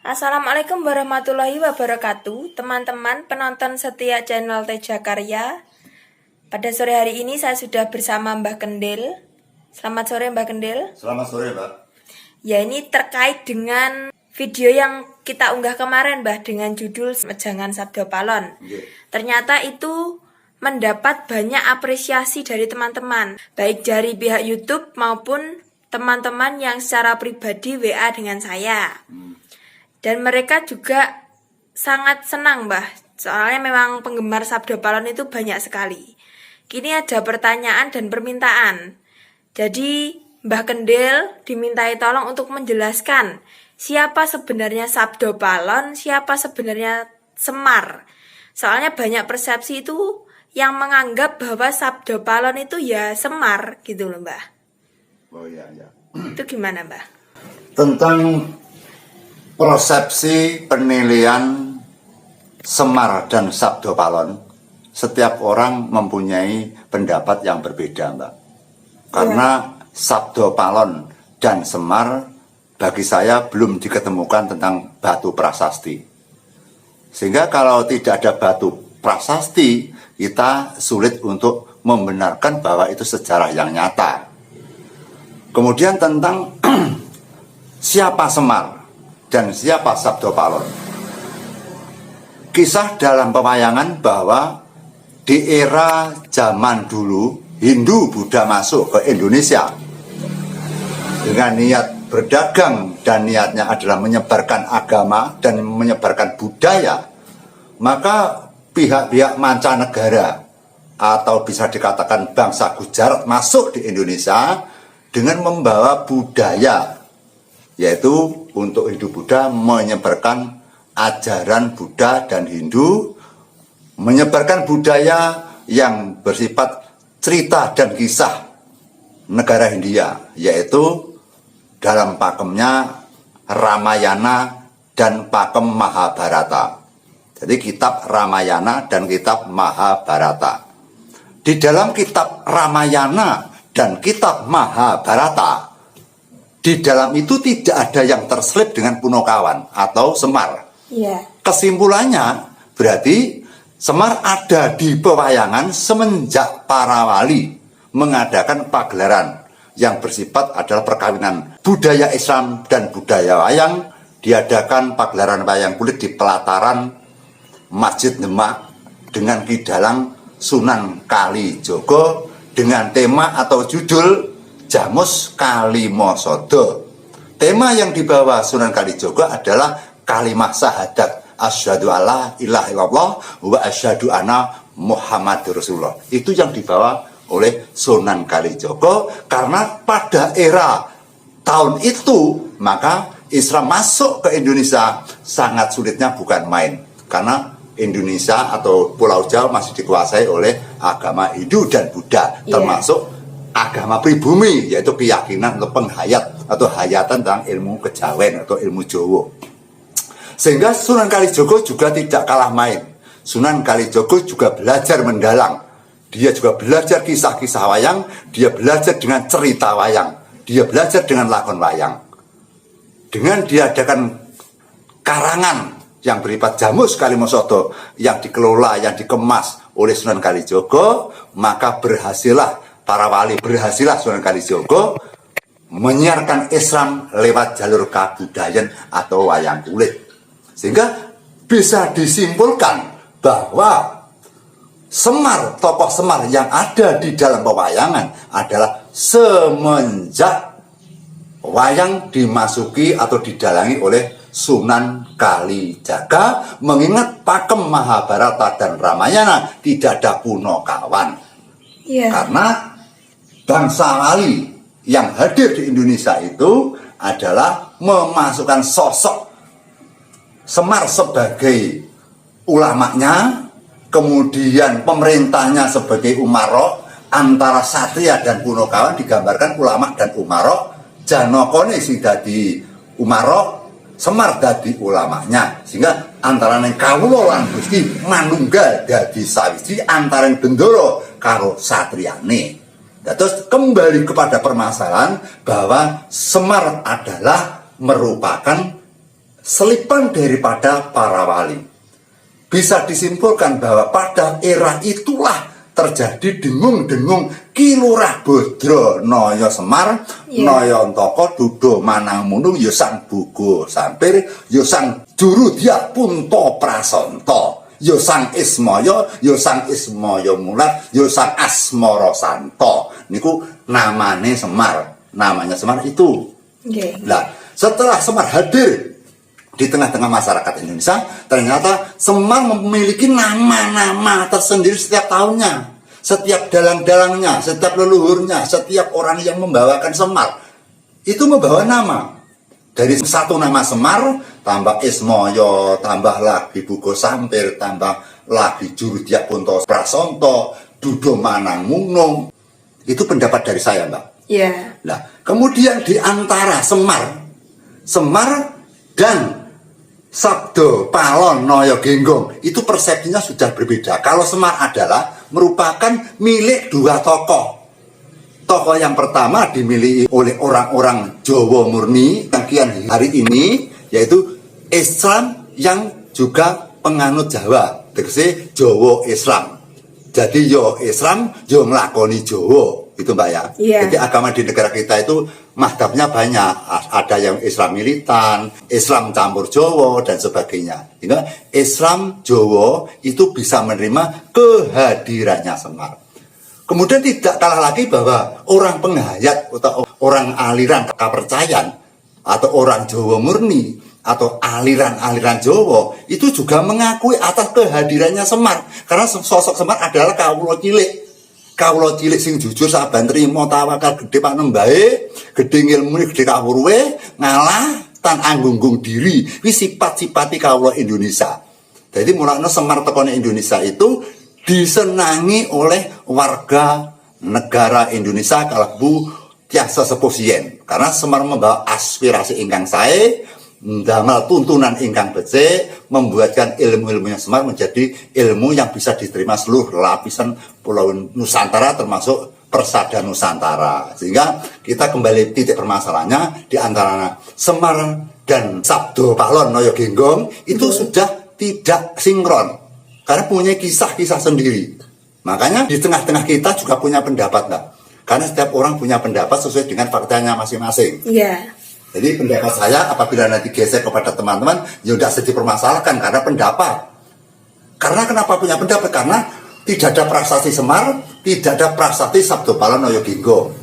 Assalamualaikum warahmatullahi wabarakatuh, teman-teman penonton setia channel Teja Karya. Pada sore hari ini saya sudah bersama Mbah Kendil. Selamat sore Mbah Kendil. Selamat sore Mbak. Ya, ini terkait dengan video yang kita unggah kemarin Mbah, dengan judul Jangan Sabdo Palon. Ternyata itu mendapat banyak apresiasi dari teman-teman, baik dari pihak YouTube maupun teman-teman yang secara pribadi WA dengan saya. Dan mereka juga sangat senang Mbah, soalnya memang penggemar Sabdo Palon itu banyak sekali. Kini ada pertanyaan dan permintaan. Jadi Mbah Kendil dimintai tolong untuk menjelaskan siapa sebenarnya Sabdo Palon, siapa sebenarnya Semar. Soalnya banyak persepsi itu yang menganggap bahwa Sabdo Palon itu ya Semar gitu loh Mbah. Oh iya. Itu gimana Mbah? Tentang persepsi penilaian Semar dan Sabdo Palon, setiap orang mempunyai pendapat yang berbeda Mbak. Karena Sabdo Palon dan Semar bagi saya belum diketemukan tentang batu prasasti. Sehingga kalau tidak ada batu prasasti, kita sulit untuk membenarkan bahwa itu sejarah yang nyata. Kemudian tentang siapa Semar dan siapa Sabdo Palon. Kisah dalam pewayangan bahwa di era zaman dulu Hindu Buddha masuk ke Indonesia dengan niat berdagang dan niatnya adalah menyebarkan agama dan menyebarkan budaya, maka pihak-pihak mancanegara atau bisa dikatakan bangsa Gujarat masuk di Indonesia dengan membawa budaya, yaitu untuk Hindu Buddha menyebarkan ajaran Buddha dan Hindu, menyebarkan budaya yang bersifat cerita dan kisah negara Hindia, yaitu dalam pakemnya Ramayana dan pakem Mahabharata. Jadi kitab Ramayana dan kitab Mahabharata. Di dalam kitab Ramayana dan kitab Mahabharata, di dalam itu tidak ada yang terselip dengan Punokawan atau Semar. Kesimpulannya berarti Semar ada di pewayangan semenjak para wali mengadakan pagelaran yang bersifat adalah perkawinan budaya Islam dan budaya wayang. Diadakan pagelaran wayang kulit di pelataran Masjid Demak dengan kidalang Sunan Kalijogo dengan tema atau judul Jamus Kalimosodo. Tema yang dibawa Sunan Kalijogo adalah kalimat syahadat asyhadu alla ilaha illallah wa asyhadu anna Muhammadur Rasulullah. Itu yang dibawa oleh Sunan Kalijogo karena pada era tahun itu maka Islam masuk ke Indonesia sangat sulitnya bukan main, karena Indonesia atau Pulau Jawa masih dikuasai oleh agama Hindu dan Buddha, termasuk agama pribumi, yaitu keyakinan atau penghayat atau hayatan tentang ilmu kejawen atau ilmu Jawa. Sehingga Sunan Kalijogo juga tidak kalah main. Sunan Kalijogo juga belajar mendalang. Dia juga belajar kisah-kisah wayang, dia belajar dengan cerita wayang, dia belajar dengan lakon wayang. Dengan diadakan karangan yang bersifat Jamus Kalimosodo yang dikelola, yang dikemas oleh Sunan Kalijogo, maka para wali berhasillah Sunan Kalijogo menyiarkan Islam lewat jalur kabudayan atau wayang kulit. Sehingga bisa disimpulkan bahwa Semar, tokoh Semar yang ada di dalam pewayangan adalah semenjak wayang dimasuki atau didalangi oleh Sunan Kalijaga, mengingat pakem Mahabharata dan Ramayana tidak ada Punokawan. Karena bangsa wali yang hadir di Indonesia itu adalah memasukkan sosok Semar sebagai ulamanya, kemudian pemerintahnya sebagai umarok, antara satria dan Punokawan digambarkan ulama dan umarok, Janokone sing dadi umarok, Semar dadi ulamanya, sehingga antara yang kawula lan Gusti manunggal dadi sawiji antara yang Bendoro karo satriane. Terus kembali kepada permasalahan bahwa Semar adalah merupakan selipan daripada para wali. Bisa disimpulkan bahwa pada era itulah terjadi dengung-dengung Kilurah Bodro Noyo Semar, Noyo Ntoko Dudo Manangmunung Yosang Bugo Sampir, Yosang Jurudya Punto Prasonto, Yosang Ismoyo, Yosang Ismoyo Mulat, Yosang Asmoro Santo. Niku namanya Semar, namanya Semar itu. Nah, setelah Semar hadir di tengah-tengah masyarakat Indonesia, ternyata Semar memiliki nama-nama tersendiri setiap tahunnya, setiap dalang-dalangnya, setiap leluhurnya, setiap orang yang membawakan Semar itu membawa nama. Dari satu nama Semar tambah Ismoyo, tambah lagi Bugo Sampir, tambah lagi Jurudya Punto Prasonto, Dudo Manangmunung. Itu pendapat dari saya, Mbak. Nah, kemudian di antara Semar dan Sabdo Palon Noyo Genggong itu persepsinya sudah berbeda. Kalau Semar adalah merupakan milik dua tokoh. Tokoh yang pertama dimiliki oleh orang-orang Jawa murni yang hari ini, yaitu Islam yang juga penganut Jawa, tegese Jawa Islam. Jadi yo Islam, yo nglakoni Jawa. Itu Mbak ya. Jadi agama di negara kita itu mazhabnya banyak. Ada yang Islam militan, Islam campur Jawa dan sebagainya. Sehingga Islam Jawa itu bisa menerima kehadirannya Semar. Kemudian tidak kalah lagi bahwa orang penghayat atau orang aliran kepercayaan atau orang Jawa murni atau aliran-aliran Jawa itu juga mengakui atas kehadirannya Semar. Karena sosok Semar adalah kawula cilik. Kawula cilik sing jujur saban trima tawakal gedhe panembahe, gedhe ngilmune, gedhe kawruhe, ngalah tan anggung-gung diri. Kuwi sifat-sipati kawula Indonesia. Jadi mulane Semar tekone Indonesia itu disenangi oleh warga negara Indonesia kalebu tiasa sepuh siyen. Karena Semar membawa aspirasi ingkang sae, ndamel tuntunan ingkang becik, membuatkan ilmu-ilmunya Semar menjadi ilmu yang bisa diterima seluruh lapisan Pulau Nusantara termasuk persada Nusantara. Sehingga kita kembali titik permasalahannya di antara Semar dan Sabdo Palon Noyo Genggong itu sudah tidak sinkron karena punya kisah-kisah sendiri. Makanya di tengah-tengah kita juga punya pendapat, Mbak. Karena setiap orang punya pendapat sesuai dengan faktanya masing-masing. Jadi pendapat saya apabila nanti geser kepada teman-teman, ya udah sedih dipermasalahkan karena pendapat. Karena kenapa punya pendapat? Karena tidak ada prasasti Semar, tidak ada prasasti Sabdo Palon Noyo Genggong.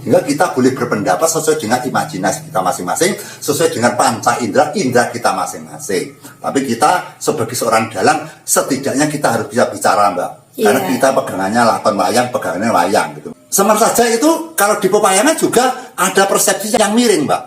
Sehingga kita boleh berpendapat sesuai dengan imajinasi kita masing-masing, sesuai dengan panca indera kita masing-masing. Tapi kita sebagai seorang dalang, setidaknya kita harus bisa bicara, Mbak. Karena kita pegangannya lakon wayang, pegangannya wayang gitu. Semar saja itu kalau di pewayangan juga ada persepsi yang miring, Mbak.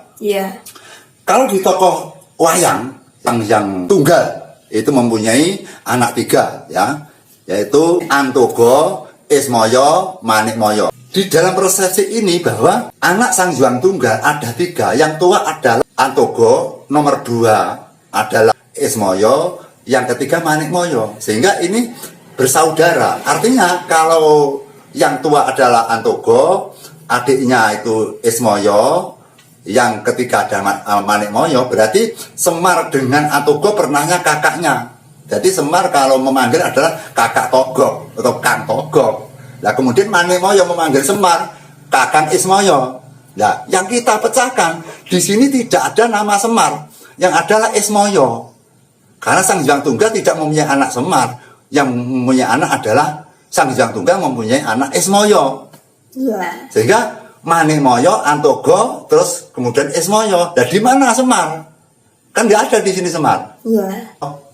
Kalau di tokoh wayang yang tunggal itu mempunyai anak 3 ya, yaitu Antogo, Ismoyo, Manikmoyo. Di dalam persepsi ini bahwa anak Sang Hyang Tunggal ada 3, yang tua adalah Antogo, nomor 2 adalah Ismoyo, yang ketiga Manikmoyo. Sehingga ini bersaudara. Artinya kalau yang tua adalah Antogo, adiknya itu Ismoyo, yang ketiga ada Manikmoyo, berarti Semar dengan Antogo pernahnya kakaknya. Jadi Semar kalau memanggil adalah kakak Togok atau Kang Togok. Nah kemudian Manikmoyo memanggil Semar Kakang Ismoyo. Nah yang kita pecahkan di sini tidak ada nama Semar, yang adalah Ismoyo. Karena Sang Hyang Tunggal tidak mempunyai anak Semar, yang mempunyai anak adalah Sang Hyang Tunggal mempunyai anak Ismoyo. Sehingga Manikmoyo, Antogo, terus kemudian Ismoyo. Dan di mana Semar? Kan nggak ada di sini Semar.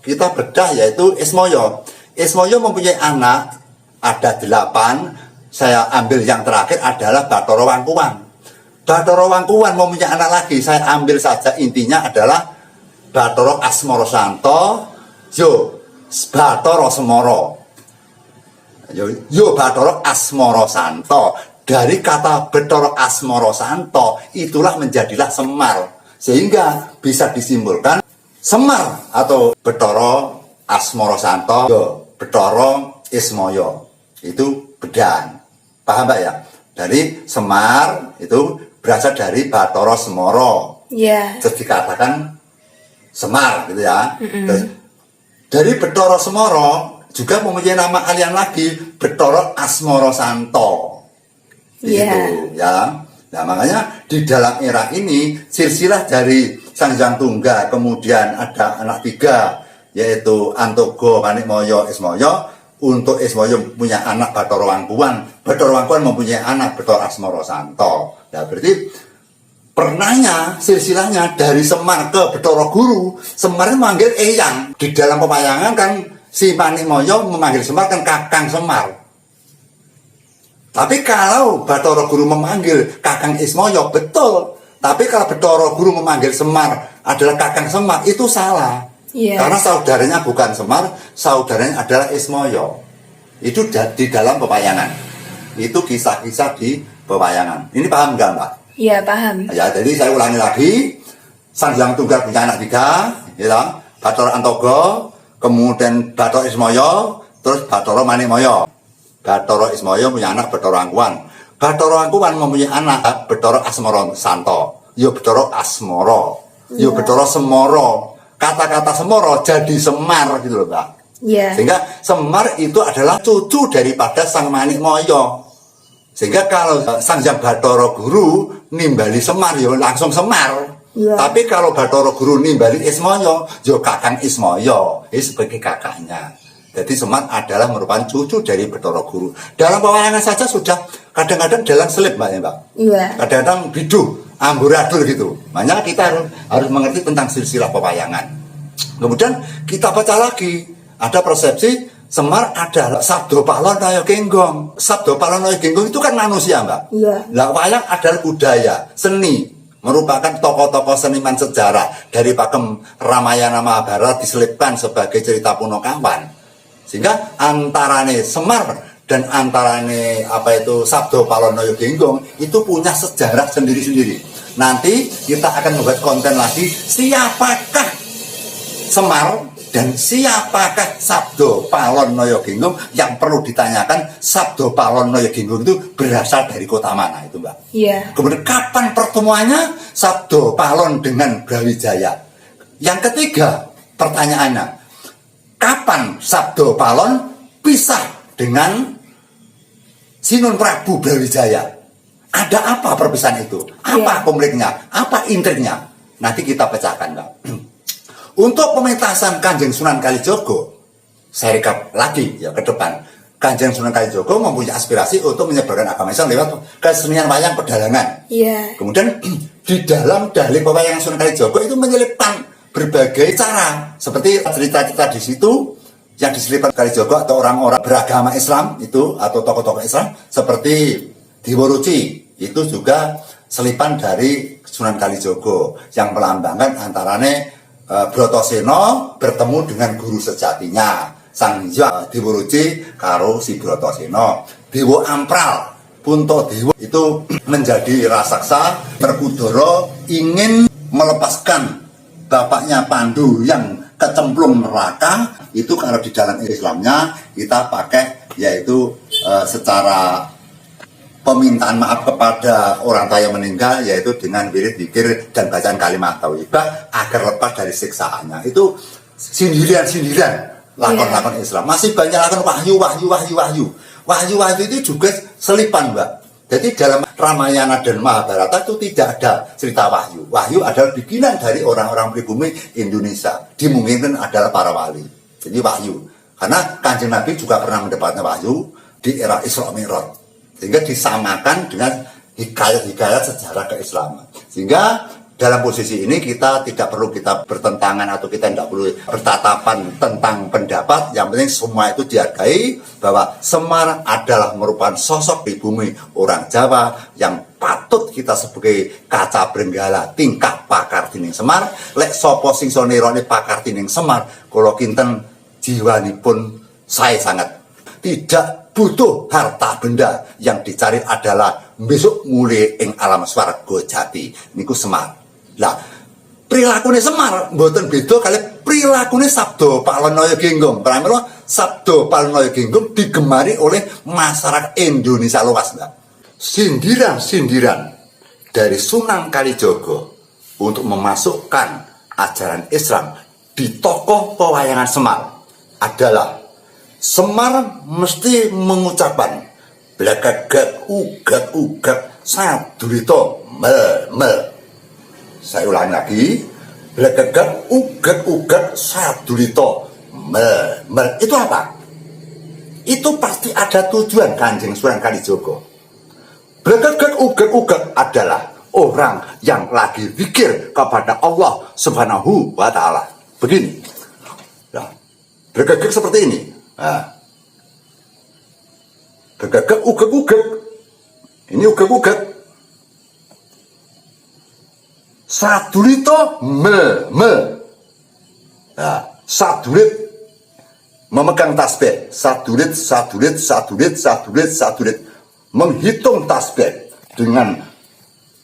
Kita bedah yaitu Ismoyo. Ismoyo mempunyai anak ada 8. Saya ambil yang terakhir adalah Bathara Wangkuwan. Bathara Wangkuwan mempunyai anak lagi. Saya ambil saja intinya adalah Bathara Asmoro Santo, Bathara Semoro. Bathara Asmoro Santo. Dari kata Bathara Asmoro Santo itulah menjadilah Semar. Sehingga bisa disimpulkan Semar atau Bathara Asmoro Santo, Bathara Ismoyo. Itu bedan. Paham Mbak ya? Dari Semar itu berasal dari Bathara Semoro. Terus dikatakan Semar gitu ya. Terus, dari Bathara Semara juga mempunyai nama alien lagi, Bathara Asmara Santo. Gitu ya. Nah makanya di dalam era ini silsilah dari Sang Hyang Tunggal, kemudian ada anak 3 yaitu Antogo, Manikmaya, Ismaya. Untuk Ismaya punya anak Bathara Wangkuwan, Bathara Wangkuwan mempunyai anak Bathara Asmara Santo. Nah berarti pernahnya silsilahnya dari Semar ke Bathara Guru, Semar memanggil Eyang. Di dalam pewayangan kan si Manikmaya memanggil Semar kan Kakang Semar. Tapi kalau Bathara Guru memanggil Kakang Ismaya, betul. Tapi kalau Bathara Guru memanggil Semar adalah Kakang Semar, itu salah. Karena saudaranya bukan Semar, saudaranya adalah Ismaya. Itu di dalam pewayangan. Itu kisah-kisah di pewayangan. Ini paham nggak, Mbak? Iya, paham. Ya, jadi saya ulangi lagi. Sang Hyang Tunggal punya anak 3, ya, Bathara Antogo, kemudian Bathara Ismaya, terus Bathara Manikmaya. Bathara Ismaya punya anak Bathara Wangkuwan. Bathara Wangkuwan mempunyai anak Bathara Asmara Santo. Ya Bathara Asmara. Ya Bathara Semara. Kata-kata Semara jadi Semar gitu loh, Mbak. Sehingga Semar itu adalah cucu daripada Sang Manikmaya. Sehingga kalau Sang Hyang Bathara Guru nimbali Semar ya langsung Semar. Tapi kalau Bathara Guru nimbali Ismaya ya Kakang Ismaya, sebagai kakaknya. Jadi Semar adalah merupakan cucu dari Bathara Guru. Dalam pewayangan saja sudah kadang-kadang dalam selip, Mbak, ya, Mbak. Kadang-kadang biduh, amburadul gitu. Makanya kita harus mengerti tentang silsilah pewayangan. Kemudian kita baca lagi, ada persepsi Semar adalah Sabdo Pahlon Naya Genggong. Sabdo Pahlon Naya Genggong itu kan manusia, Mbak. Nah, wayang adalah budaya, seni, merupakan tokoh-tokoh seniman sejarah dari pakem Ramayana Mahabharata diselipkan sebagai cerita Punakawan. Sehingga antarane Semar dan antarane Sabdo Pahlon Naya Genggong itu punya sejarah sendiri-sendiri. Nanti kita akan membuat konten lagi, siapakah Semar dan siapakah Sabdo Pahlon Naya Genggong. Yang perlu ditanyakan, Sabdo Pahlon Naya Genggong itu berasal dari kota mana itu, Mbak? Kemudian kapan pertemuannya Sabdo Pahlon dengan Brawijaya? Yang ketiga pertanyaannya, kapan Sabdo Pahlon pisah dengan Sinun Prabu Brawijaya? Ada apa perpisahan itu? Apa konfliknya? Apa intriknya? Nanti kita pecahkan, Mbak. Untuk pementasan Kanjeng Sunan Kalijogo, saya rekap lagi ya ke depan. Kanjeng Sunan Kalijogo mempunyai aspirasi untuk menyebarkan agama Islam lewat kesenian wayang pedalangan. Kemudian di dalam dalih pewayangan Sunan Kalijogo itu menyelipkan berbagai cara, seperti cerita-cerita di situ yang diselipkan Kalijogo atau orang-orang beragama Islam itu atau tokoh-tokoh Islam seperti Diworuci, itu juga selipan dari Sunan Kalijogo yang melambangkan antarane Brotoseno bertemu dengan guru sejatinya Sang Hyang Diworuci karo si Brotoseno. Dewa Ampral Puntadewa itu menjadi raksasa. Werkudara ingin melepaskan bapaknya Pandu yang kecemplung neraka. Itu kalau di dalam Islamnya kita pakai yaitu secara permintaan maaf kepada orang tua yang meninggal, yaitu dengan wirid, zikir, dan bacaan kalimat thayyibah agar lepas dari siksaannya. Itu sindiran-sindiran lakon-lakon Islam. Masih banyak lakon wahyu itu juga selipan, Mbak. Jadi dalam Ramayana dan Mahabharata itu tidak ada cerita wahyu. Wahyu adalah bikinan dari orang-orang pribumi Indonesia. Dimungkinkan adalah para wali. Jadi wahyu. Karena Kanjeng Nabi juga pernah mendapatkan wahyu di era Isra Mi'raj. Sehingga disamakan dengan hikayat-hikayat sejarah keislaman. Sehingga dalam posisi ini kita tidak perlu kita bertentangan atau kita tidak perlu bertatapan tentang pendapat. Yang penting semua itu dihargai bahwa Semar adalah merupakan sosok pribumi orang Jawa yang patut kita sebagai kaca benggala tingkah pakartining Semar. Lek sapa sing iso nironi pakartining Semar, kula kinten jiwanipun saya sangat tidak butuh harta benda, yang dicari adalah besok mulai ing alam swarga jati. Niku Semar. Lah, prilakune Semar mboten beda kali prilakune Sabdo Pahlon Naya Genggong. Pramila Sabdo Pahlon Naya Genggong digemari oleh masyarakat Indonesia luas, Mbak. Sindiran-sindiran dari Sunan Kalijogo untuk memasukkan ajaran Islam di tokoh pewayangan Semar adalah Semar mesti mengucapkan blekegek uget sadurita mel. Saya ulangi lagi, blekegek uget sadurita mel. Itu apa? Itu pasti ada tujuan Kanjeng Sunan Kalijaga. Blekegek uget adalah orang yang lagi zikir kepada Allah Subhanahu wa Ta'ala. Begini. Nah, blekegek seperti ini. Nah, gegek uget. Ini uget. Sadurita me. Nah, sadurit memegang tasbih. Sadurit. Menghitung tasbih dengan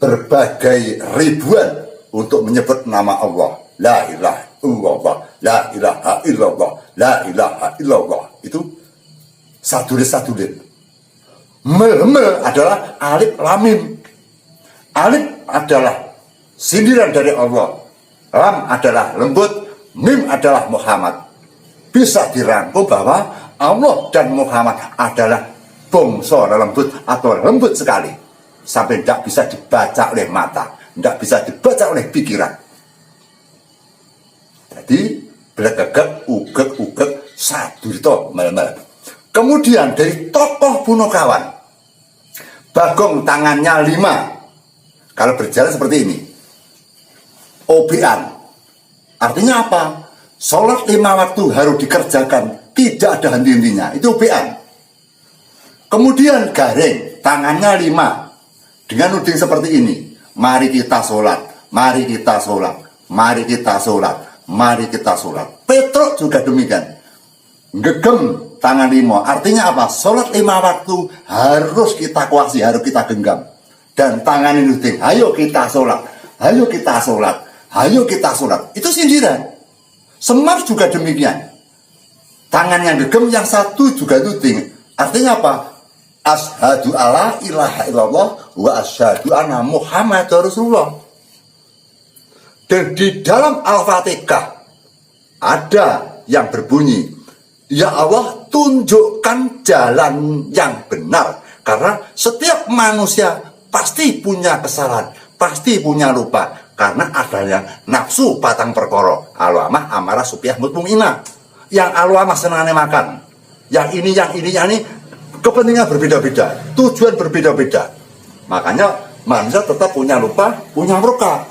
berbagai ribuan untuk menyebut nama Allah. La ilaha illallah, la ilaha illallah, la ilaha illallah. Itu sadurit. Me adalah alif lam mim. Alif adalah sindiran dari Allah. Lam adalah lembut, mim adalah Muhammad. Bisa dirangkum bahwa Allah dan Muhammad adalah bongso lembut atau lembut sekali. Sampai tidak bisa dibaca oleh mata, tidak bisa dibaca oleh pikiran. Jadi blekegek uget sadurita mel. Kemudian dari tokoh Punokawan, Bagong tangannya 5. Kalau berjalan seperti ini, obean. Artinya apa? Sholat 5 waktu harus dikerjakan, tidak ada henti-hentinya. Itu obean. Kemudian Gareng, tangannya 5. Dengan nuding seperti ini, mari kita sholat, mari kita sholat, mari kita sholat, mari kita sholat. Petruk juga demikian. Gegem tangan 5, artinya apa? Sholat 5 waktu harus kita kuasai, harus kita genggam. Dan tangan ini nuding, ayo kita sholat, ayo kita sholat, ayo kita sholat. Itu sindiran. Semar juga demikian. Tangan yang gegem, yang satu juga nuding. Artinya apa? Asyhadu alla ilaha illallah wa asyhadu anna Muhammadar Rasulullah. Dan di dalam Al-Fatihah ada yang berbunyi, ya Allah, tunjukkan jalan yang benar. Karena setiap manusia pasti punya kesalahan, pasti punya lupa. Karena adanya nafsu patang perkara, alwamah amarah supiyah mutmainah. Yang alwamah senangnya makan, yang ini kepentingan berbeda-beda, tujuan berbeda-beda. Makanya manusia tetap punya lupa, punya murka.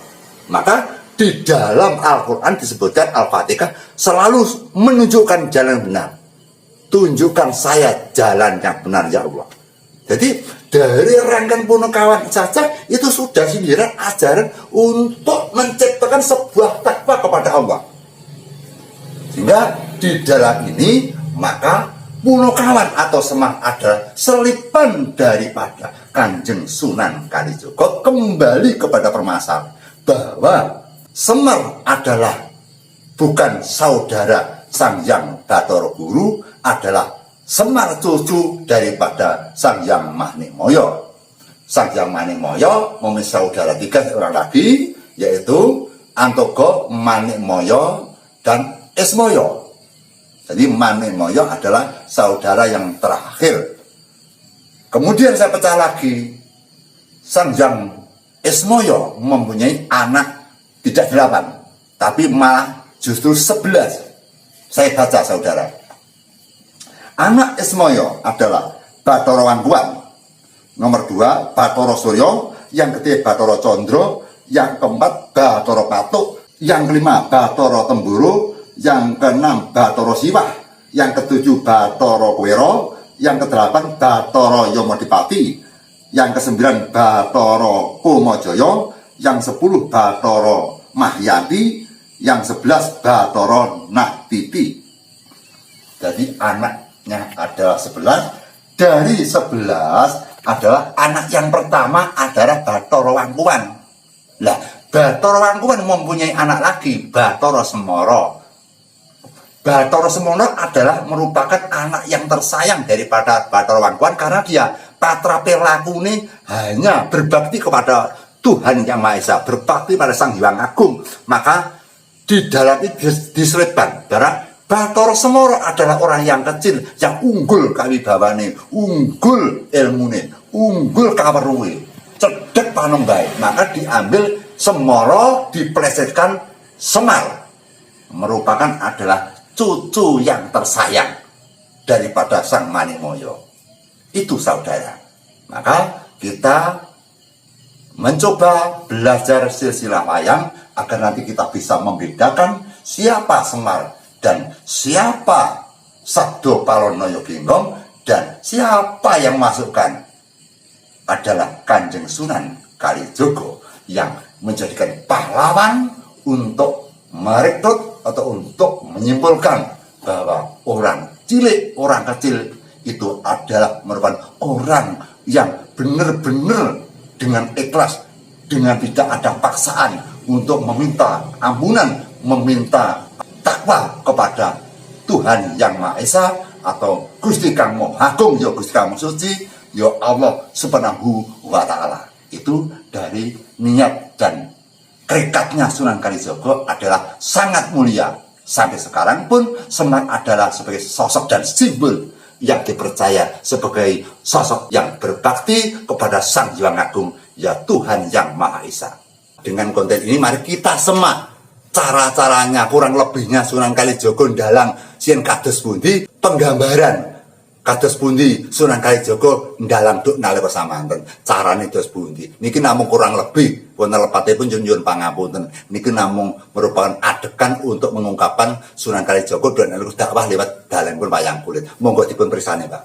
Maka di dalam Al-Quran disebutkan Al-Fatihah selalu menunjukkan jalan benar. Tunjukkan saya jalan yang benar, ya Allah. Jadi dari rangkaian Punokawan saja itu sudah sindiran ajaran untuk menciptakan sebuah takwa kepada Allah. Sehingga di dalam ini maka Punokawan atau Semar adalah selipan daripada Kanjeng Sunan Kalijaga kembali kepada permasalahan bahwa Semar adalah bukan saudara Sang Hyang Bathara Guru, adalah Semar cucu daripada Sang Hyang Manikmaya. Sang Hyang Manikmaya memiliki saudara 3 orang lagi, yaitu Antogo, Manikmaya, dan Ismaya. Jadi Manikmaya adalah saudara yang terakhir. Kemudian saya pecah lagi. Sang Hyang Ismaya mempunyai anak tidak 8, tapi malah justru 11. Saya baca, saudara. Anak Ismaya adalah Bathara Wangkuwan. Nomor 2 Bathara Surya, yang ketiga Bathara Candra, yang keempat Bathara Patuk, yang kelima Bathara Temburu, yang keenam Bathara Siwah, yang ketujuh Bathara Kuwera, yang kedelapan Bathara Yamadipati, yang kesembilan Bathara Kumajaya, yang 10 Bathara Mahyanti, yang 11 Bathara Nahtiti. Jadi anaknya adalah 11. Dari 11 adalah anak yang pertama adalah Bathara Wangkuwan. Lah, Bathara Wangkuwan mempunyai anak lagi, Bathara Semara. Bathara Semana adalah merupakan anak yang tersayang daripada Bathara Wangkuwan karena dia patra pelakune hanya berbakti kepada Tuhan Yang Maha Esa, berbakti pada Sang Hyang Agung. Maka di dalam itu diselipkan karena Bathara Semara adalah orang yang kecil, yang unggul kawibawane, unggul ilmune, unggul kaweruhe, cedhek panembahe. Maka diambil Semara diplesetkan Semar, merupakan adalah cucu yang tersayang daripada Sang Manimoyo. Itu saudara. Maka kita mencoba belajar silsilah wayang agar nanti kita bisa membedakan siapa Semar dan siapa Sabda Palono Yoginggong, dan siapa yang masukkan adalah Kanjeng Sunan Kalijogo yang menjadikan pahlawan untuk merekrut atau untuk menyimpulkan bahwa orang cilik, orang kecil itu adalah merupakan orang yang benar-benar dengan ikhlas, dengan tidak ada paksaan untuk meminta ampunan, meminta takwa kepada Tuhan Yang Maha Esa atau Gusti Kang Maha Agung, ya Gusti Kang Maha Suci, ya Allah Subhanahu wa Ta'ala. Itu dari niat dan tekadnya Sunan Kalijogo adalah sangat mulia. Sampai sekarang pun Semar adalah sebagai sosok dan simbol yang dipercaya sebagai sosok yang berbakti kepada Sang Hyang Agung, ya Tuhan Yang Maha Esa. Dengan konten ini mari kita semak cara-caranya, kurang lebihnya Sunan Kalijogo dalang sien kados pundi, penggambaran kados pundi Sunan Kalijogo dalang duk nalika samanten, carane dos pundi. Niki namung kurang lebih wonten lepatipun nyuwun pangapunten. Niki namung merupakan adegan untuk mengungkapkan Sunan Kalijogo dan dakwah lewat dalanipun wayang kulit. Monggo dipun pirsani, Pak.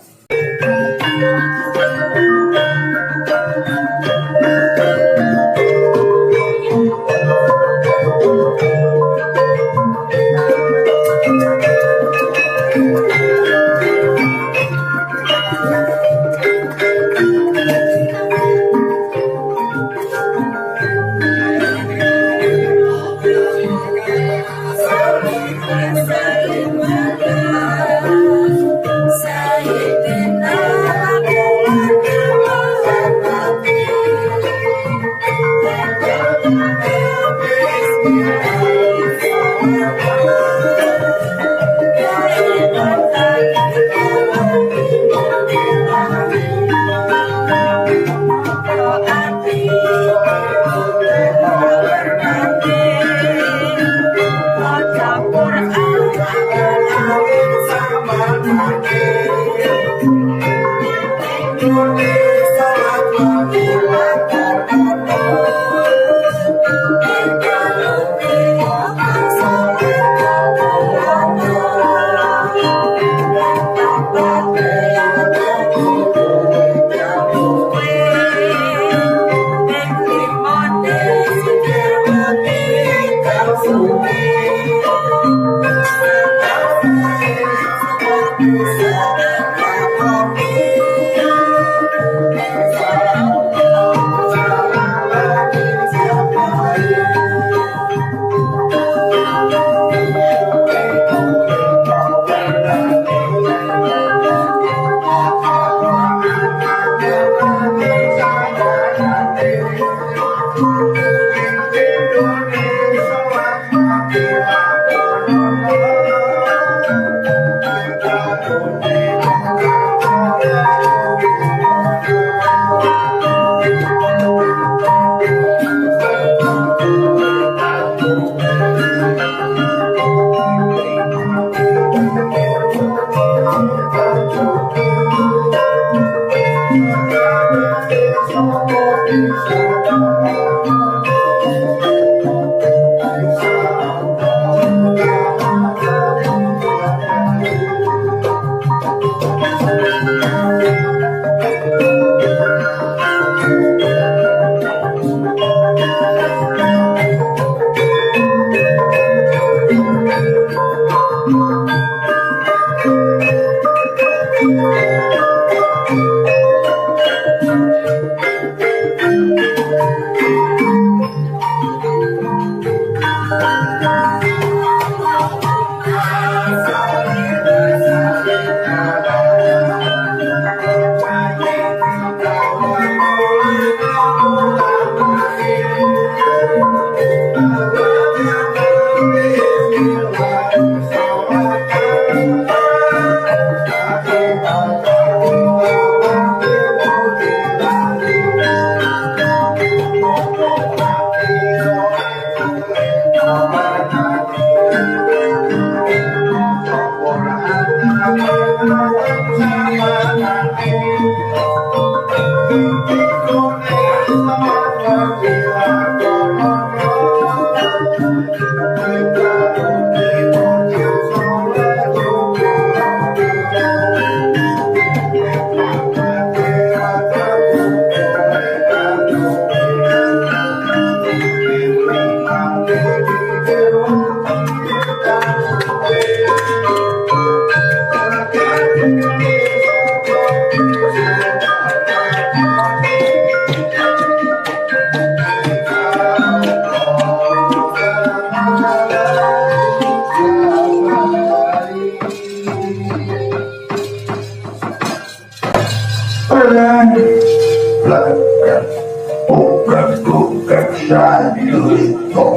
bukan sandu itu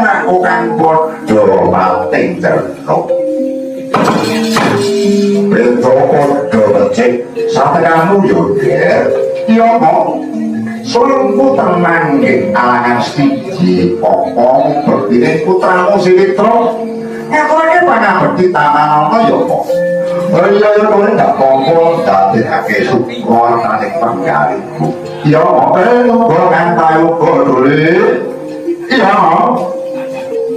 aku kan bodoh mating teruk itu bodoh becik sampai kamu juga ya mau sulungku tenang di alangan siji pokok berdiri putramu Silitro ngapalnya pada berdi tangan ya kok iya ya kau ini gak pokok dati ake sukor tadi penggaliku ya gue kan tahu gue dulu iya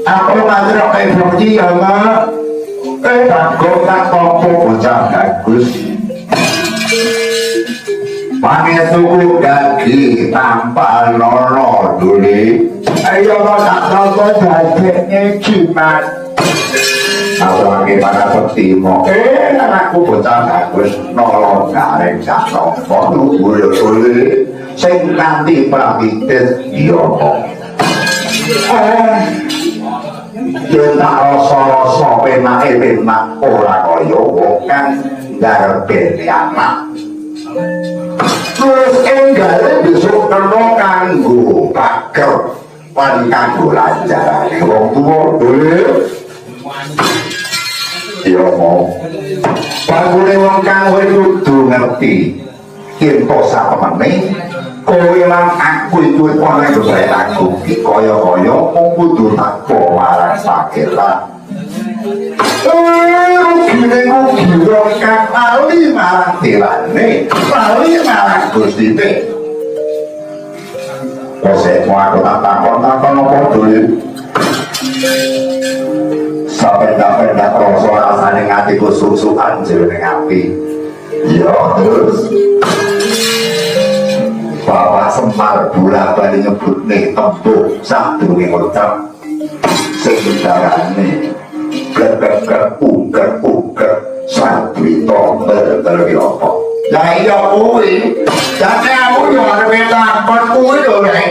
aku masih rakyat berdi ya tak gue tak pokok bocah bagus pakai tuku kaki tanpa loro dulu ayo tak tahu jadinya cimat aku lagi pada petimo anakku bocah bagus nolong gareng jatuh kono bulu dulu sing nanti prapitis yoko kita rasa-rasa penak ora kaya kan ngarepe anak terus enggak besok kena kanggo paker wan kanggo lanjarane wong tuwa boleh ya mau pangune wong kang kudu ngerti yen to sapemene kowe lan aku itu ora iso aku kaya-kaya kudu tak marang sakelan rugi kang lali marang tirane lali marang gustine kose aku tak takon apa dulu sampai rasa rasane ngatiku susukan jeneng api ya terus Bapak Semar bola-bali nyebut nih tempuh sadurunge ngucap sing darane blek-blek uger sadwita bener-bener apa lah iya kuwi jane aku yo arep takon kuwi lho rek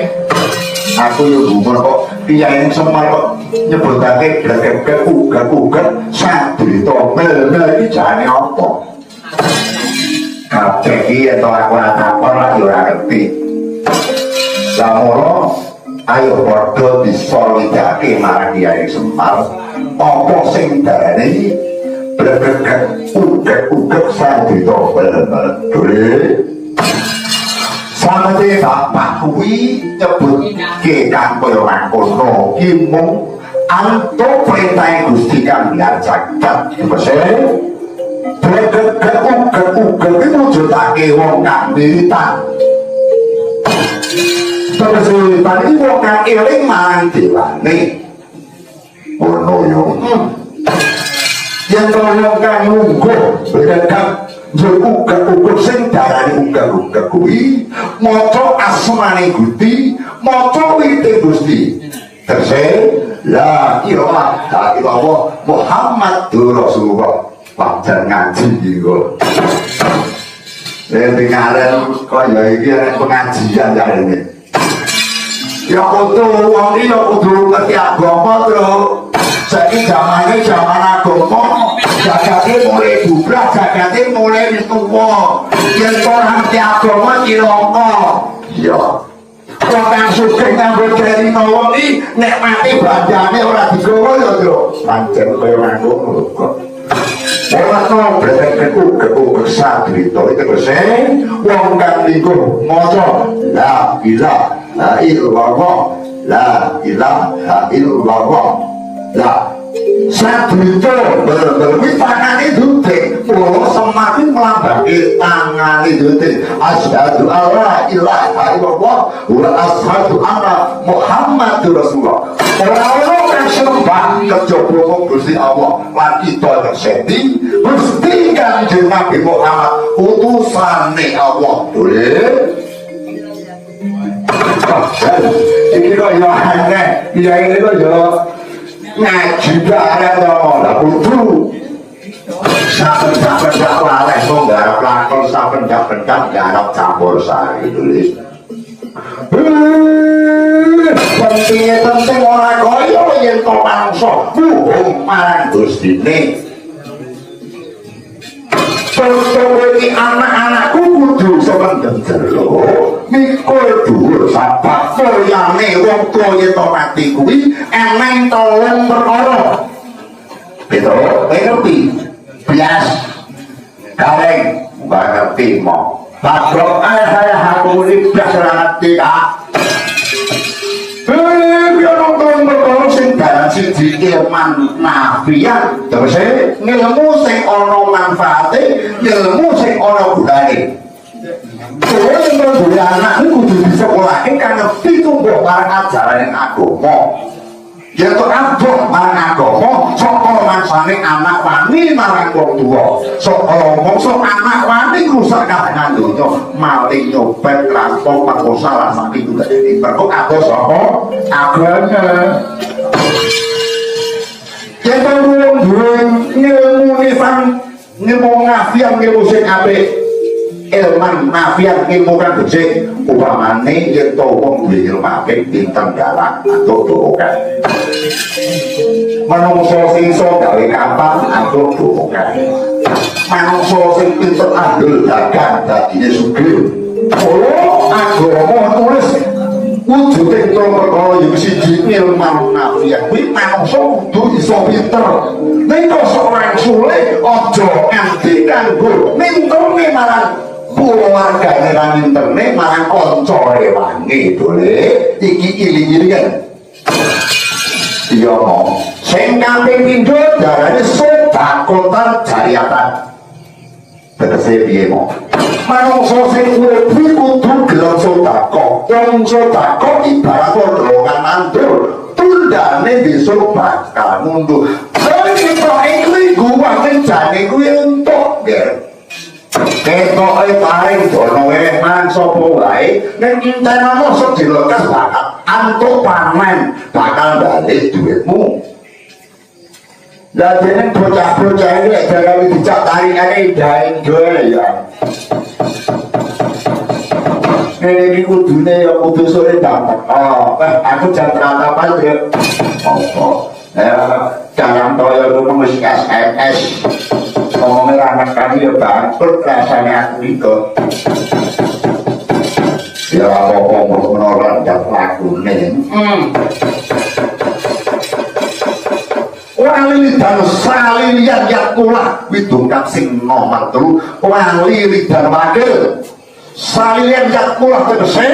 aku yo gumun kok piye Semar kok nyebutake blek-blek uger sadwita bener iki jane apa kabeh iki ento aku ora takon lagi ora ngerti lah ngono ayo padha disolidake marang Kyai Semar apa sing darane blek-blek uger sadwita bener dole sampe bapak kuwi nyebut ke kang kaya mangkono ki mung antuk perintah Gusti Kang Hyang Jagat mesih blek-blek uger ki mujudake wong kang wiritan terus iki wong kang eling marang dewane ngono yo yang tolong kang lungguh blek-blek uger sing darane uger kuwi maca asmane Gusti maca wite Gusti terse la ilaha illallah Muhammadur Rasulullah pancen ngaji iku ngaren kaya iki ana pengajian jarene ya kudu wong iki ya kudu ngerti agama bro saiki zamane zaman agama jagate mulai bubrah jagate mulai wis tuwa yen ora ngerti agama cilaka ya wong kang sugih nganggo jari wong iki nek mati bandane ora digowo ya yo pancen kaya mangkono kok ora tau blek sadwita iki kesen wong kang lingkuh maca la ilaha illallah la ilaha illallah la sadwita bener-bener tangane dutek ora Semar melambake tangane dutek asyhadu alla ilaha illallah wa asyhadu anna Muhammadur Rasulullah ora ono kang sembah kejaba Gusti Allah lan kita ngerseni Gusti Kanjeng Nabi Muhammad utusane Allah boleh ini kok ya aneh ya ini kok ya ngaji barang dong lah kudu saben-saben gak laleh kok garap lakon saben-saben garap campur sari tulis penting ora kaya yen to mangsa muhung marang Gustine Pertama anak-anakku kudu sementing jero mikul dhuwur sabab koyane wong tuwa yen mati kuwi eneng tolong perkara. Betul, ngerti? Bias kaleng mbak ngerti mau padok saya aku ini bias ngerti kak. Biar nonton berkoro sing dalam siji ilman nafian terus ngilmu sing ono manfaate ngilmu sing ono gunane. Soalnya yang berdua anak ini kudu disekolahin karena itu buat barang ajaran yang agama yaitu abot marang agama sok mangsane anak wani marang wong tuwa sok ngomong sok anak wani rusak kabeh donya maling nyopet rampok perkosa lan sapi juga jadi perkok aku sapa agama yen wong duwe ilmu nifan ilmu ngafian ilmu sing apik ilman nafian ilmu kan becik upamane yen to wong duwe ilmu apik bintang galak atau dokan manungsa sing iso gawe kapal atau dokan manungsa sing pinter andel dagang dadine sugih oh agama tulis wujude to perkara yo siji ilmu nafian kuwi manungsa kudu iso pinter nek seorang sule aja nganti kanggo mintune marang keluargane lan interne marang kanca rewangi boleh iki iling-ilingan iya mau sing kaping pindho darane sedekah jariyatan tegese piye mau manungsa sing urip kudu gelem sedekah wong sedekah ibarat rolongan mandur tundane besok bakal mundur kita iki gua jane kuwi entuk ketoke paring dono weman sapa wae nek intenono sedilekas bakal antuk panen bakal balik duitmu. Lah dene bocah-bocah iki jangan dijak tarikane daeng dhewe ya. Iki kudune ya kudu sore dapat. Oh, aku jam berapa ya? Oh. Dalam toyo itu mesti SMS ngomongnya anak kami ya bangkrut rasanya aku itu ya apa-apa menolak dan lakunya wali dan salilian yakulah widungkap sing nomor telu wali dan wakil salilian yakulah tegese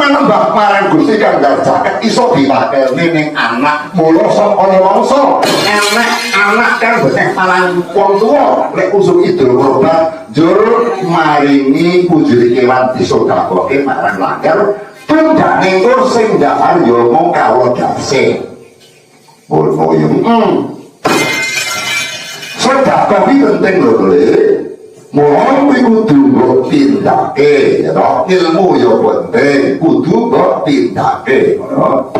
manembah marang Gusti Kang Jagat iso diwakil ning anak mulo saka mangsa enek anak kang beteh marang wong tuwa lek usuk idul kurban njur maringi wujud kewan disedekakke marang langgar tundane tur sing ndafar yo mung kawula dase ngono yo sedekah iki penting lho mohon kuwi kudu mbok tindake ya toh ilmu ya penting kudu mbok tindake ngono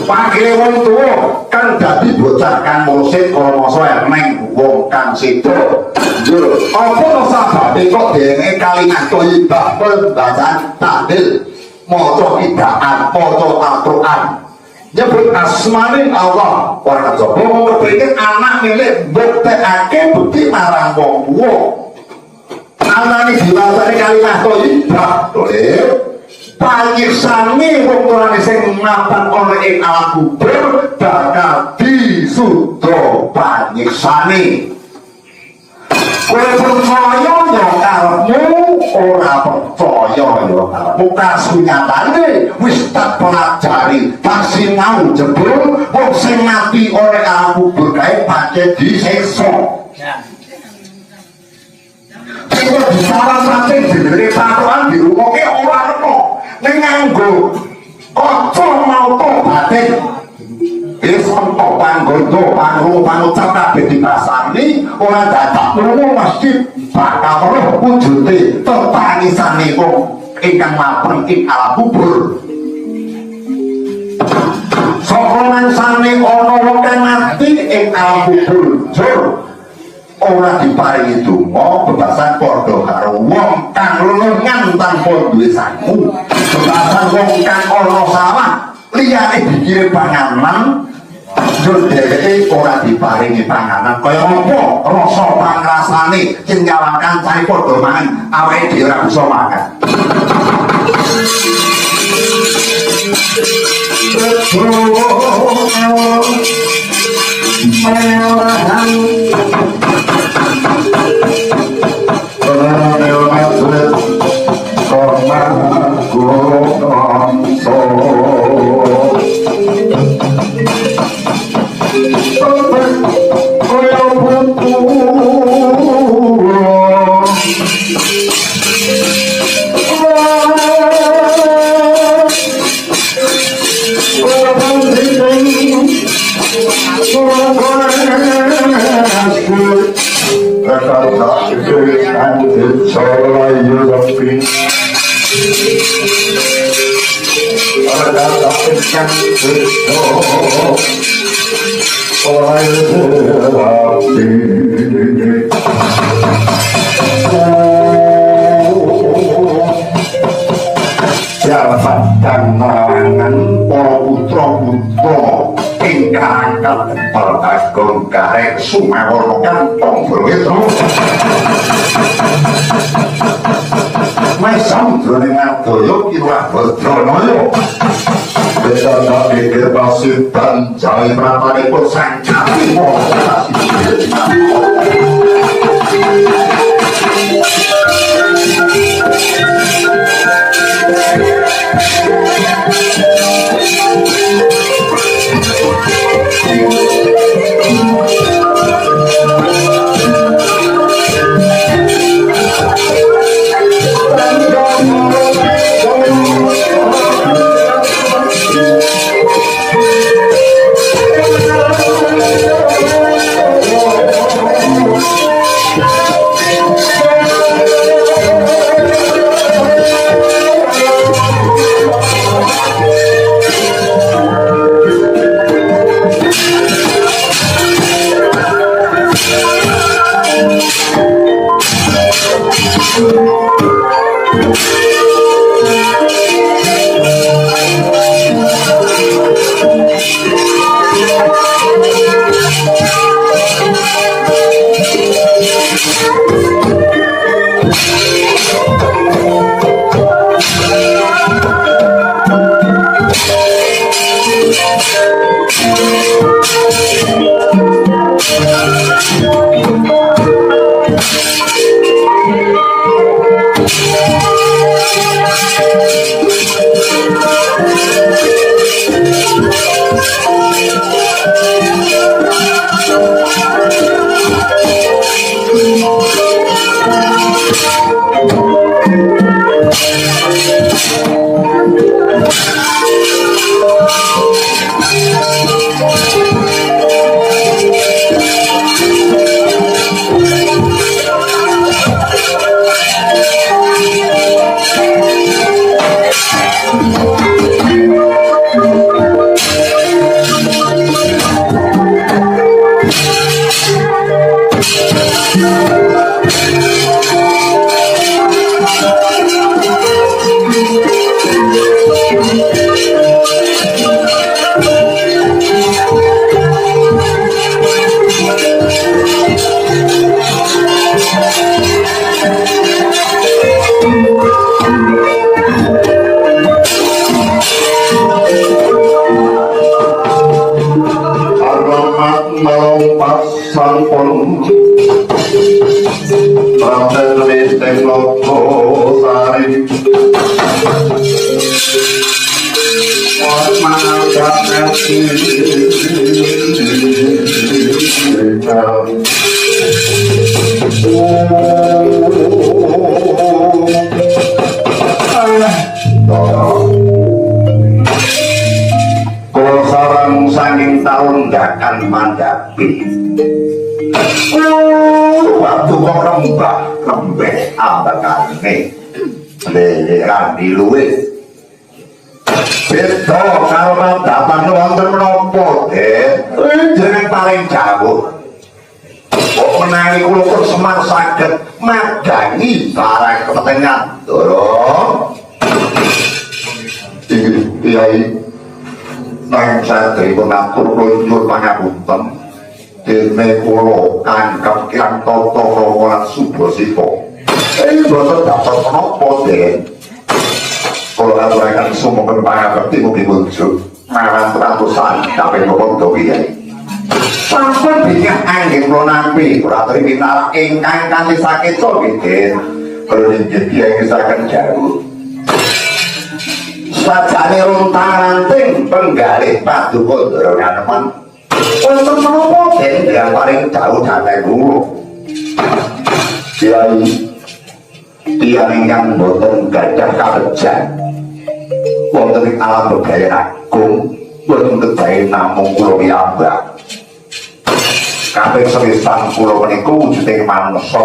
pake wong tuwa kan dadi bocah kang murid krasa eneng wong kang sida yo apa to sababe kok dene kalimat thayyibah pembacaan tahlil maca bid'ah maca Al-Qur'an nyebut asmane Allah ora coba mau kepengin anak milik buktekake bukti marang wong tuwa anane diwacane kalimat thayyibah boleh panyiksane wong tuane sing mapan ana ing alam kubur bakal disudha panyiksane kowe percaya ya karepmu ora percaya ya karepmu kasunyatane wis tak pelajari tak sinau jebul wong sing mati oleh alam kubur kae pancen disiksa sing disalah-salahke jenenge patokan dirungokke ora ana ning nganggo kaca maoto batin wis entuk panggondo pangucap kabeh dipasarni ora dadak krungu mesti bakal roh wujude tetangisane wong ingkang mapan ing alam kubur saka mangsane ana wong kang mati ing alam kubur jur ora diparingi donga bebasan padha karo wong kang lelungan tanpa duwe sangu bebasan wong kang ana sawah liyane dikirim panganan Yo dheweke ora diparingi panganan kaya apa rasa pangrasane sing nyawakan cai padha mangan awake dhewe ora bisa makan. Jabatan narangan para putra-putra ingkang kapal agung karek sumewana kantong berwitra mesam jroning adaya kirwah Badranaya Betana pikir pasukan jawi pramanipun sang Katima Sanging tahun gak akan mandapi waktu kok rembah ambakane leleran di luwih beda karo mandapan wonten menapa jeneng paling jauh kok menawi kula pun Semar saged madangi barang kepentingan dorong Kiai nang sadri mengatur lunyur pangapunten dene kula anggap kirang tata krama lan subasika boten dapat menapa Den kula aturaken sumangga pangabekti mugi wujud marang ratusan kaping pondok Kyai sampun bingah anggen kula nampi kula aturi pinalak ingkang kanthi sakeca nggih kula inggih Kyai saken jauh sajane runtang-ranting penggalih paduka Ndaraneman wonten menapa Den yang paling jauh dhateng kula Kyai tiyang ingkang boten gadhah kabejan wonten ing alam budaya agung boten kedahe namung kula piyambak kabeh sepisan kula menika wujuding manungsa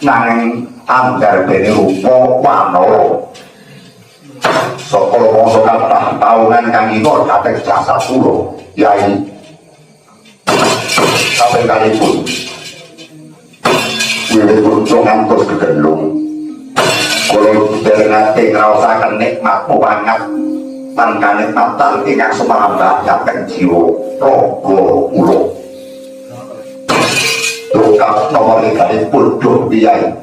nanging andarbene rupa wanara saka mangsa kathah taunan kang ina dhateng jasad kula Kyai kabeh kalipun wiwit kunjung ngantos kegelung kula derengake ngraosaken nikmat pangat lan kanikmatan ingkang sumambah dhateng jiwa raga kula tukang nomor kalipun duh Kyai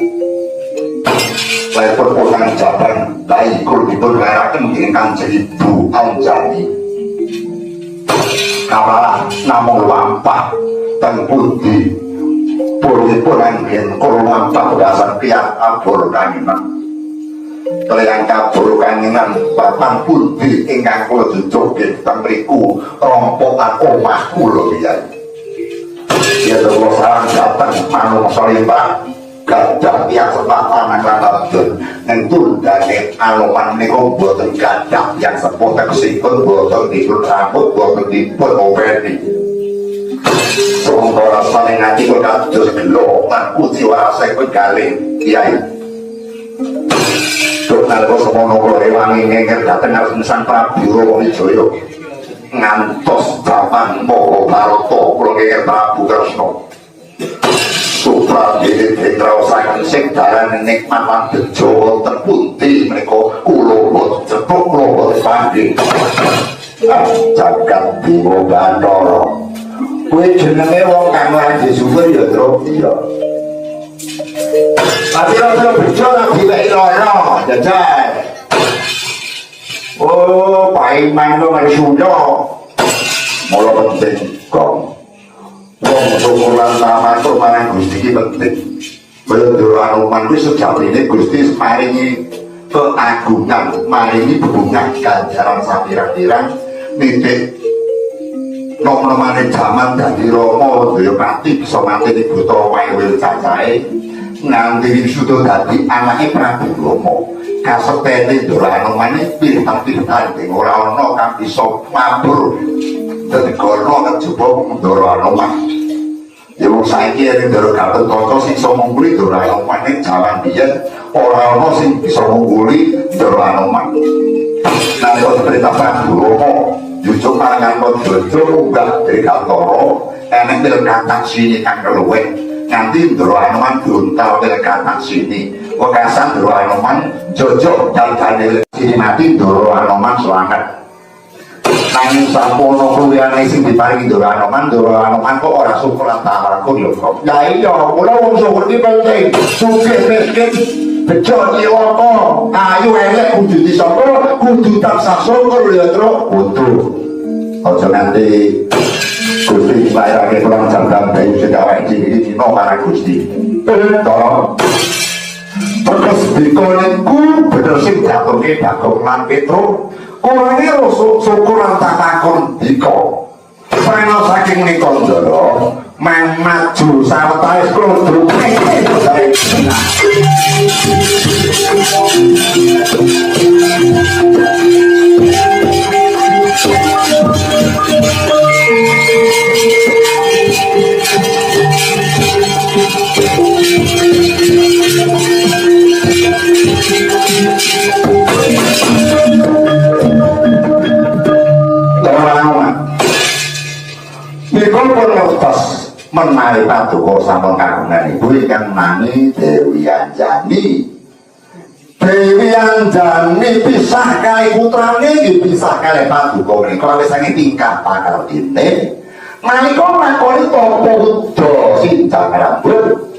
lepur pulang jaban bayi kul dipun ngaraken ingkang Ibu Anjani kapalah namung lampah teng pundi puripun anggen kula lampah dasar piyambak abur kangenan kaliyan kabur kangenan papan pundi ingkang kula jujuke teng mriku rompokan omah kula Kyai ya kula sareng dhateng manungsa limbah gadah yang sepatan nang labdun nentul dane aloman menika boten gadah yang sepuh teksipun boten dipun rambut boten dipun openi sumangga rasane ngati kok kados gelo lan puji warase kok galih Kyai dok nalika semono kula rewangi ngenger dhateng Sang Prabu Wijaya ngantos jaman Mahabharata kula ngenger Prabu Kresna supra dene dengraosaken sing darane nikmat lan bejo wonten pundi menika kula boten cepuk kula boten pandhi jagat dewa Bathara kuwi jenenge wong kang ora disuwur ya Tru iya tapi ora bejo lan dileki lara jajal oh paiman lo manusia mula penting kok wong syukuran matur marang Gusti iki penting. Bendera Anoman kuwi sejatine Gusti maringi keagungan, maringi bebungah ganjaran sapirang-pirang nitik nom-nomane jaman dadi Rama Dayapati bisa mateni buta wae cacahe nganti wisuda dadi anake Prabu Rama. Kasetene Bendera Anoman iki pirang-pirang ora ana kang bisa mabur dadi kono kejaba Bendera Anoman. Ya wong saiki yen ndoro Gatot Kaca sing iso mungguli Ndoro Anoman ning jaman biyen ora ana sing bisa mungguli Ndoro Anoman. Nalika perintah Prabu Rama jujuk parangan Padha munggah dari Gantara enek pilkada sini kang keluwih nganti Ndoro Anoman diuntal pilkada sini wekasan Ndoro Anoman jojok dalane sini mati Ndoro Anoman selamat. Nanging sampurna kuwiyane sing diparingi Ndoro Anoman kok ora syukur lan tawarku ya kok. Ya iya, kula wong syukur iki penting. Sugih miskin bejo nyewata, ayu elek kudu disapa, kudu tansah syukur ya, Tru. Kudu. Aja nganti Gusti lairake kurang jangkang bayi sedawek iki dina marang Gusti. Tolong. Terus dikonengku bener sing jatuhke Bagong lan Petruk. Kurangi syukuran tak takon diko Prena saking Nikondoro Mang maju sawetawis produk menari paduka sampun kagungan ibu ingkang nami Dewi Anjani Dewi Anjani pisah kali putrane pisah kali Paduka menika wis sange tingkah pakal ini. Nalika lakoni tapa uda sinjang rambut.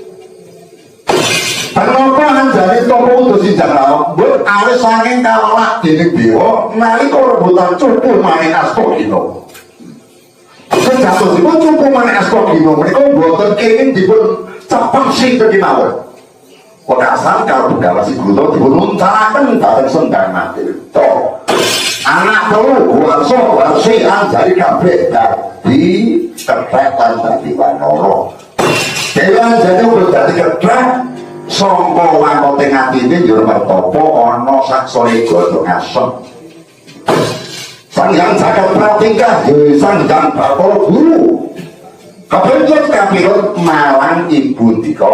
Kenapa Anjani tapa uda sinjang rambut awis saking kalak dening dewa nalika rebutan cupu maning Astina. Sejatosipun cupu maning Astina menika boten kenging dipun cepeng sinten kemawon. Wekasan kalau Begawan Siguto dipun uncalaken bareng Sendang Matirta. Anak telu warsa Anjani kabeh dadi kethek lan dadi wanara. Dewi Anjani uga dadi kethek sangka wangkoting atine ya mertapa ana saksane godhong asem. Sang Hyang Jagat Pratingkah ya Sang Hyang Bathara Guru. Kepencut kapirut malang ibu dika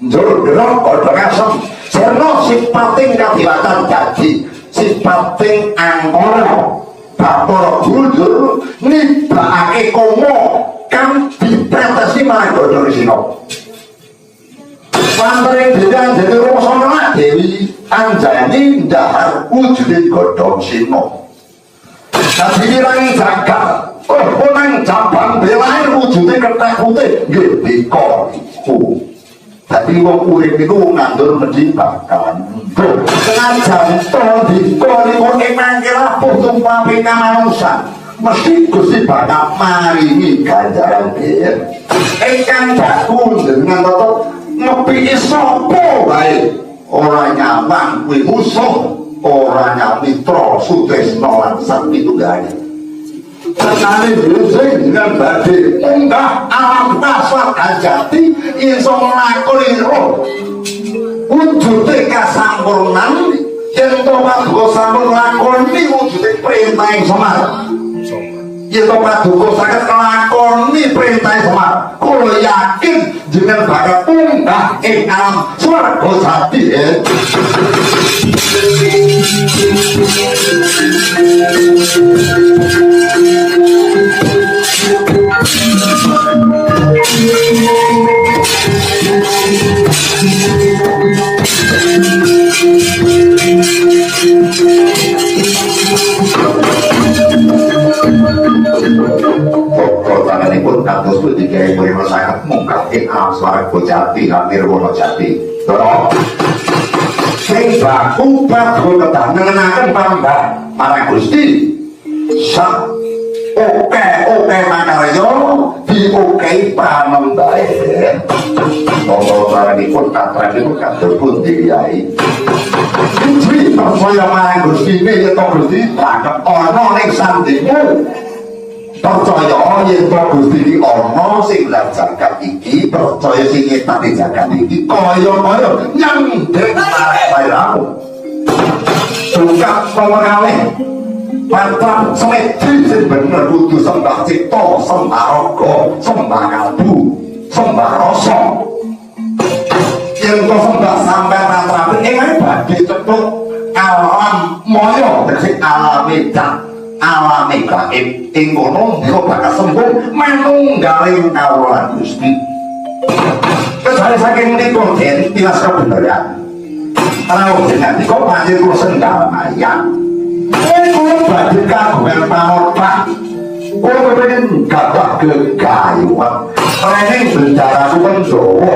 njur gerok godhong asem jerno sipating kadiwatan dadi sipating angkara Bathara Guru nibakake koma kang dipretesi marang Bathara Sina. Santri Dewi Anjani Rasana Dewi Anjani ndahar wujude godhong Sina. Dadi wirang jagat punang cabang belahe wujude kethek putih nggih dika iku. Dadi wong urip niku nandur medhi bakan. Senajan to dika niku mangke lapuh tumpape kamanusan. Mesti Gusti bakal maringi ganjaran dhewe. Ingkang daku dengan tata ngepiki sapa wae ora nyawang kuwi musuh, ora nyamitra sutresna lan sakti tunggale. Sekali sing dengan badhe munggah alam kasar kajati iso nglakoni roh wujude kasampurnan yen to Paduka sampun lakoni wujude perintah Semar. Yen to Paduka saged nglakoni perintah Semar, kula yakin jenengan bakal munggah ing alam swarga jati. Tanganipun kados pundi kaya mrene saged munggah ing alam swarga jati lan nirwana jati. Tara sing baku Paduka kedah nengenaken pambah marang Gusti sak oke makarya diokehi panembahe. Tanganipun katranipun kados pundi Kyai? Gusti percaya marang Gusti yen to Gusti bakal ana ning sandingmu. Percaya yen to Gusti iki ana sing lan jagat iki, percaya sing nyipati jagat iki kaya-kaya nyandhek marang pairamu. Tungkap pawangane pantram semedi sing bener kudu sembah cipta, sembah raga, sembah kalbu, sembah rasa. Yen to sembah sampai pantram ing badhe cepuk alam maya tegese alame dak alame gaib ing kono ndika bakal sembuh manunggaling kawulan Gusti. Kesane saking menika den tilas kebenaran. Rawuh jenengan nika panjenengan kula sendal mayang. Kula badhe kagungan pamorpah. Kula kepengin gadah gegayuhan. Rene bendara Pandhawa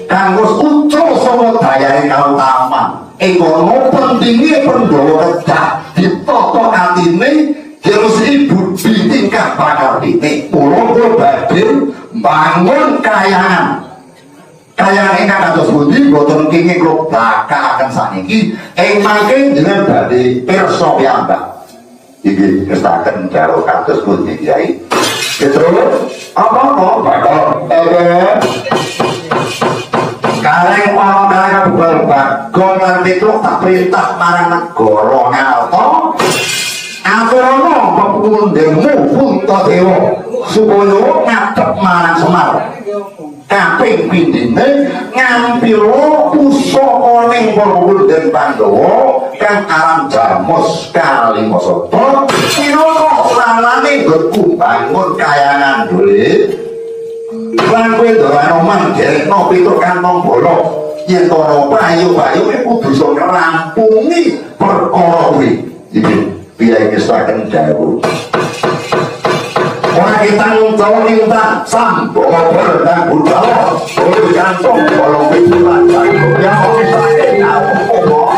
kanggo ucul sanga dayane kautaman. Ing kono pentinge Pandhawa kedah ditata atine terus ibu tingkah bakal ini pulau badhe bangun kayangan ingkang kados pundi boten kenging kula bakalaken saniki ing mangke jenengan badhe pirsa piyambak iki kestaken dawuh kados pundi Kyai. Terus apa bakal kareng ana kareng bubal bagong lan pitruk tak perintah marang negara ngalta aturana pepundhenmu Puntadewa supaya ngadhep marang Semar. Kaping pindhine ngampira pusaka ning pepundhen Pandhawa kang aran Jamus Kalimasata minangka lalane nggo bangun kayangan dhuwit lan kowe ndara omah derekno pituk kantong bolong yen kono payu-payu kudu iso ngrampungi perkara kuwi. Iki piye ngestaken dawuh. Ora kita ngomong minta sam, ngobrol dan budal, boleh jantung, kalau pikiran, yang bisa tahu,